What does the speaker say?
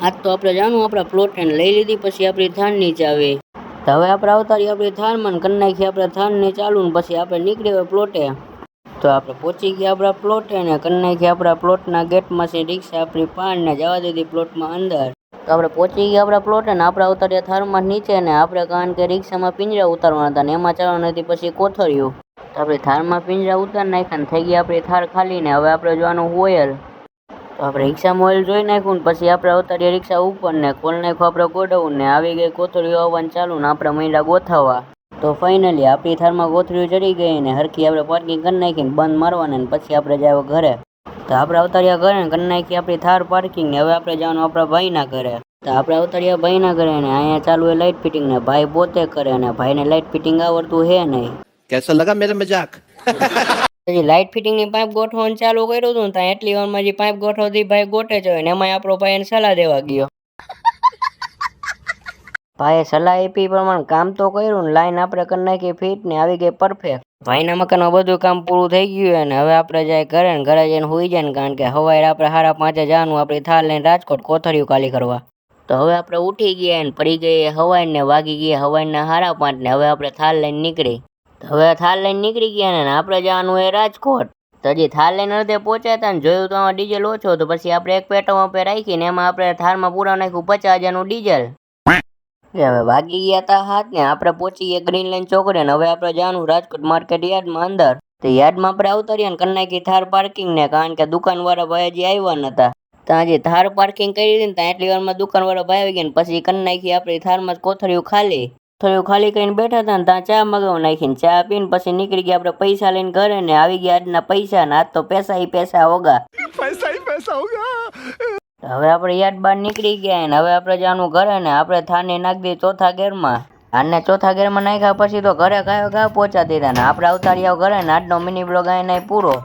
આજ તો આપણે જાણું આપણા પ્લોટ એને લઈ લીધી, પછી આપણી થાર નીચે આવી. તો હવે આપણે અવતારી આપણી થારમાં કરી નાખીએ આપણે થારને ચાલુ ને પછી આપણે નીકળી હવે પ્લોટે. તો આપણે પહોંચી ગયા આપણા પ્લોટે ને કરી નાખીએ આપણા પ્લોટના ગેટમાંથી રિક્ષા આપણી પાડને જવા દીધી પ્લોટમાં અંદર. તો આપણે પહોંચી ગયા આપણા પ્લોટે ને આપણે ઉતાર્યા થારમાં નીચે ને આપણે કારણ કે રિક્ષામાં પિંજરા ઉતારવાના હતા ને એમાં ચાલવાનું હતી પછી કોથળિયું. તો આપણે થારમાં પિંજરા ઉતારી નાખ્યા ને થઈ ગયા આપણી થાર ખાલી ને હવે આપણે જોવાનું ઓઇલ. તો આપણે રિક્ષામાં ઓઇલ જોઈ નાખ્યું ને પછી આપણે ઉતારીએ રિક્ષા ઉપર ને ખોલ નાખ્યું આપણે ગોડાઉન ને આવી ગઈ કોથળીઓ આવવાનું ચાલુ ને આપણે માંડ્યા ગોઠવવા. તો ફાઇનલી આપણી થારમાં કોથળીઓ ચડી ગઈ ને હરખી આપણે પાર્કિંગ કરી નાખીને બંધ મારવાના ને પછી આપણે જાય ઘરે. તો આપણે અવતાર્યા ઘરે ને કરી નાખી આપણી થાર પાર્કિંગ ને હવે આપણે જવાનું આપણા ભાઈના ઘરે. તો આપણે અવતાર્યા ભાઈના ઘરે ને અહીંયા ચાલુ એ લાઇટ ફિટિંગ ને ભાઈ પોતે કરે ને ભાઈને લાઇટ ફિટિંગ આવડતું હે નહીં. कैसा लगा मेरा मजाक? પછી લાઇટ ફિટિંગ ની પાઇપ ગોઠવવાનું ચાલુ કર્યું હતું ને ત્યાં એટલી વારમાં જે પાઇપ ગોઠવતી ભાઈ ગોઠે છે ને એમાં આપણો ભાઈ એને સલાહ દેવા ગયો. ભાઈએ સલાહ આપી પ્રમાણે કામ તો કર્યું ને લાઈન આપણે કરી નાખી ફિટ ને આવી ગઈ પરફેક્ટ. ભાઈના મકાનમાં બધું કામ પૂરું થઈ ગયું અને હવે આપણે જાય ઘરે ને ઘરે જઈને હોઈ જાય ને કારણ કે હવારે આપણે 5:30 જવાનું આપણી થાર લઈને રાજકોટ કોથળિયું ખાલી કરવા. તો હવે આપણે ઉઠી ગયા ને પડી ગઈ હવાઈ ને વાગી ગયા હવાઈના 5:30 ને હવે આપણે થાર લઈને નીકળી. હવે થાર લઈને નીકળી ગયા ને આપણે જવાનું એ રાજકોટ. તો હજી થાર લઈને અડધે પહોંચ્યા હતા ને જોયું તો આમાં ડીઝલ ઓછો તો પછી આપણે એક પેટ્રોલ પંપે રાખીને એમાં આપણે થારમાં પૂરા નાખ્યું 50,000નું ડીઝલ. હવે વાગી ગયા હતા 7 ને આપણે પહોંચી ગયા ગ્રીન લાઈન ચોકડી ને હવે આપણે જવાનું રાજકોટ માર્કેટ યાર્ડમાં અંદર. તો યાર્ડમાં આપણે અવતરીએ ને કરી નાખી થાર પાર્કિંગ ને કારણ કે દુકાનવાળા ભાઈ હજી આવ્યા નતા. ત્યાં હજી થાર પાર્કિંગ કરી હતી ને ત્યાં એટલી વારમાં દુકાનવાળા ભાઈ આવી ગયા ને પછી કરી નાખી આપણી થારમાં કોથળિયું ખાલી. થોડું ખાલી કરીને બેઠા હતા ને ત્યાં ચા મગાવી નાખીને ચા પીને પછી નીકળી ગયા આપણે પૈસા લઈને ઘરે ને આવી ગયા આજના પૈસા ને આજ તો પૈસા હોગા. પૈસા હોગા. હવે આપણે યાદ બહાર નીકળી ગયા ને હવે આપણે જવાનું ઘરે ને આપણે થાને નાખી દઈએ ચોથા ગેરમાં. આને ચોથા ગેરમાં નાખ્યા પછી તો ઘરે ગાયો ઘા પહોંચા દીધા ને આપણે અવતાર્યા ઘરે ને આજનો મિની બ્લોગ અહીંયા પૂરો.